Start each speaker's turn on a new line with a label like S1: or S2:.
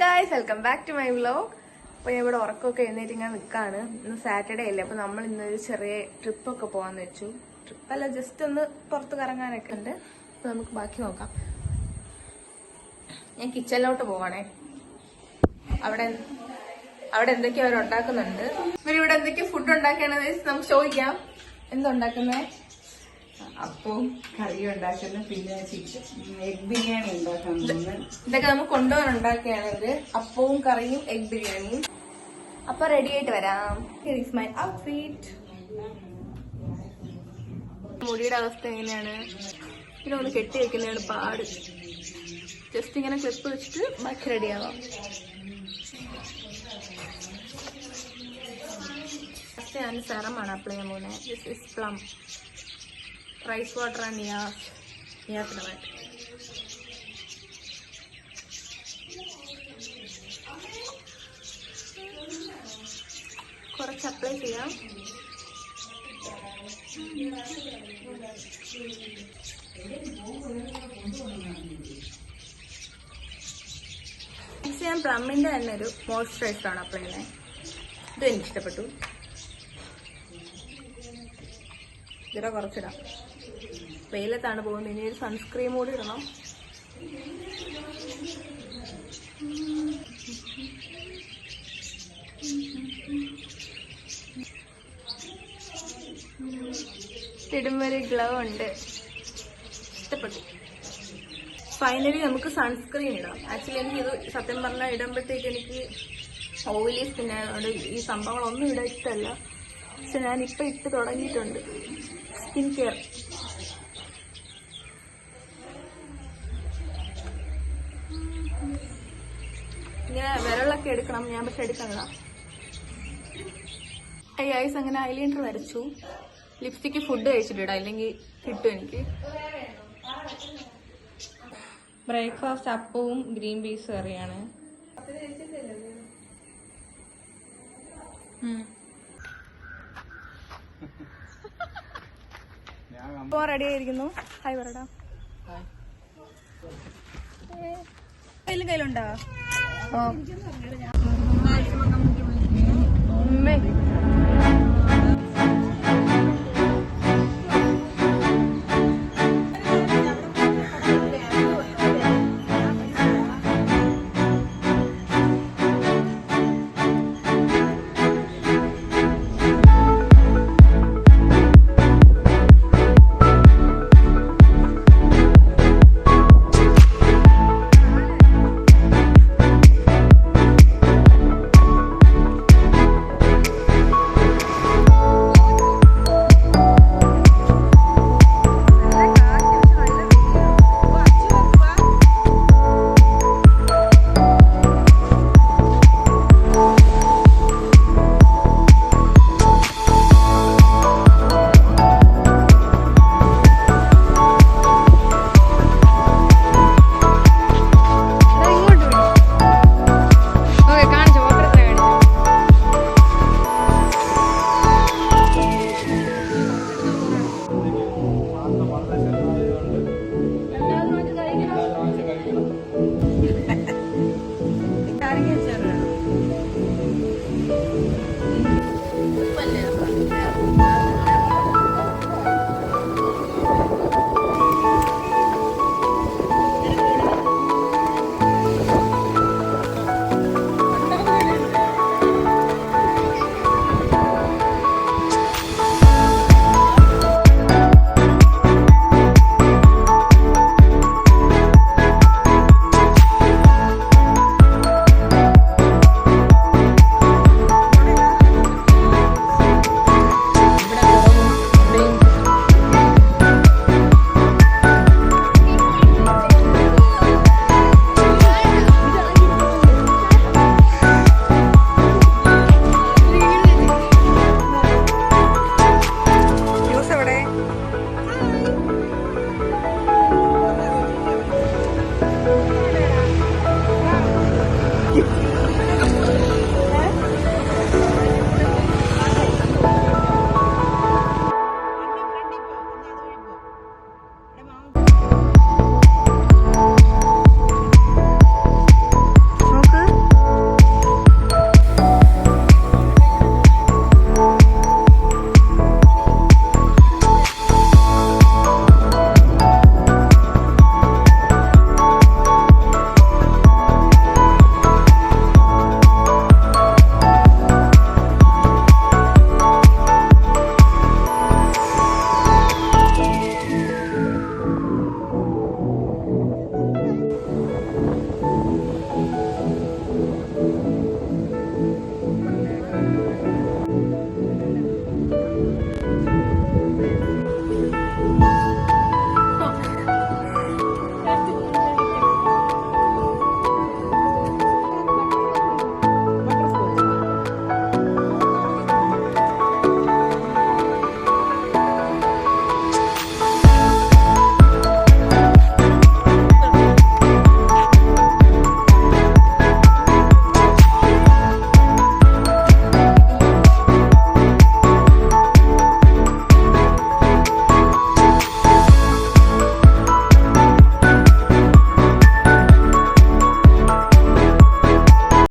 S1: Guys, welcome back to my vlog. അപ്പോൾ ഞാൻ ഇവിടെ ഉറക്കമൊക്കെ എഴുന്നേറ്റ് ഇങ്ങനെ നിൽക്കുകയാണ്. ഇന്ന് സാറ്റർഡേ അല്ലേ, അപ്പോൾ നമ്മൾ ഇന്നൊരു ചെറിയ ട്രിപ്പൊക്കെ പോകാമെന്ന് വെച്ചു. ട്രിപ്പല്ല, ജസ്റ്റ് ഒന്ന് പുറത്ത് കറങ്ങാനൊക്കെ ഉണ്ട്. അപ്പോൾ നമുക്ക് ബാക്കി നോക്കാം. ഞാൻ കിച്ചണിലോട്ട് പോവാണേ. അവിടെ എന്തൊക്കെയോ അവർ ഉണ്ടാക്കുന്നുണ്ട്. ഇവരിവിടെ എന്തൊക്കെയോ ഫുഡ് ഉണ്ടാക്കുകയാണെന്ന് നമുക്ക് ചോദിക്കാം. എന്തുണ്ടാക്കുന്നേ?
S2: അപ്പവും കറിയും ഉണ്ടാക്കുന്നു, പിന്നെ എഗ് ബിരിയാണി ഉണ്ടാക്കുന്നു.
S1: ഇതൊക്കെ നമുക്ക് കൊണ്ടുപോകാൻ ഉണ്ടാക്കുകയാണെങ്കിൽ അപ്പവും കറിയും എഗ് ബിരിയാണിയും. അപ്പൊ റെഡി ആയിട്ട് വരാം. Here is my outfit. മുടിയുടെ അവസ്ഥ എങ്ങനെയാണ്? പിന്നെ ഒന്ന് കെട്ടി വെക്കുന്നതാണ് പാട്. ജസ്റ്റ് ഇങ്ങനെ ക്ലിപ്പ് വെച്ചിട്ട് ബാക്കി റെഡി ആവാം. ഫസ്റ്റ് ഞാൻ സെറമാണ് അപ്ലൈ ചെയ്യാൻ പോകുന്നത്. This is plum rice water and niacinamide. കുറച്ച് അപ്ലൈ ചെയ്യാം. നെക്സ്റ്റ് ഞാൻ പ്ലമ്മിന്റെ തന്നെ ഒരു മോയ്സ്ചറൈസറാണ് അപ്ലൈ ചെയ്യുന്നത്. ഇതും എനിക്കിഷ്ടപ്പെട്ടു. ഇതിടെ കുറച്ചിടാം. വെയിലത്താണ് പോകുന്നത്. ഇനി ഒരു സൺസ്ക്രീം കൂടി ഇടണം. ഇടുമ്പോൾ ഒരു ഗ്ലോ ഉണ്ട്. ഇഷ്ടപ്പെട്ടു. ഫൈനലി നമുക്ക് സൺസ്ക്രീൻ ഇടാം. ആക്ച്വലി എനിക്കിത് സത്യം പറഞ്ഞാൽ ഇടുമ്പോഴത്തേക്ക് എനിക്ക് ഓയിലി സ്കിൻ ആയതുകൊണ്ട് ഈ സംഭവങ്ങളൊന്നും ഇടാൻ ഇഷ്ടമല്ല. പക്ഷെ ഞാനിപ്പോൾ ഇട്ട് തുടങ്ങിയിട്ടുണ്ട്. Skin care. ഇങ്ങനെ വിരളൊക്കെ എടുക്കണം. ഞാൻ പക്ഷെ എടുക്കണ്ട. ഐസ് അങ്ങനെ ഐലൈനർ വരച്ചു. ലിപ്സ്റ്റിക്ക് ഫുഡ് കഴിച്ചിട്ടിടാം, ഇല്ലെങ്കിൽ കിട്ടും എനിക്ക്. ബ്രേക്ക്ഫാസ്റ്റ് അപ്പവും ഗ്രീൻ പീസ് കറിയാണ്. ഇപ്പൊ റെഡി ആയിരിക്കുന്നു. ഹായ് പറടാ. കയ്യിലുണ്ടോ?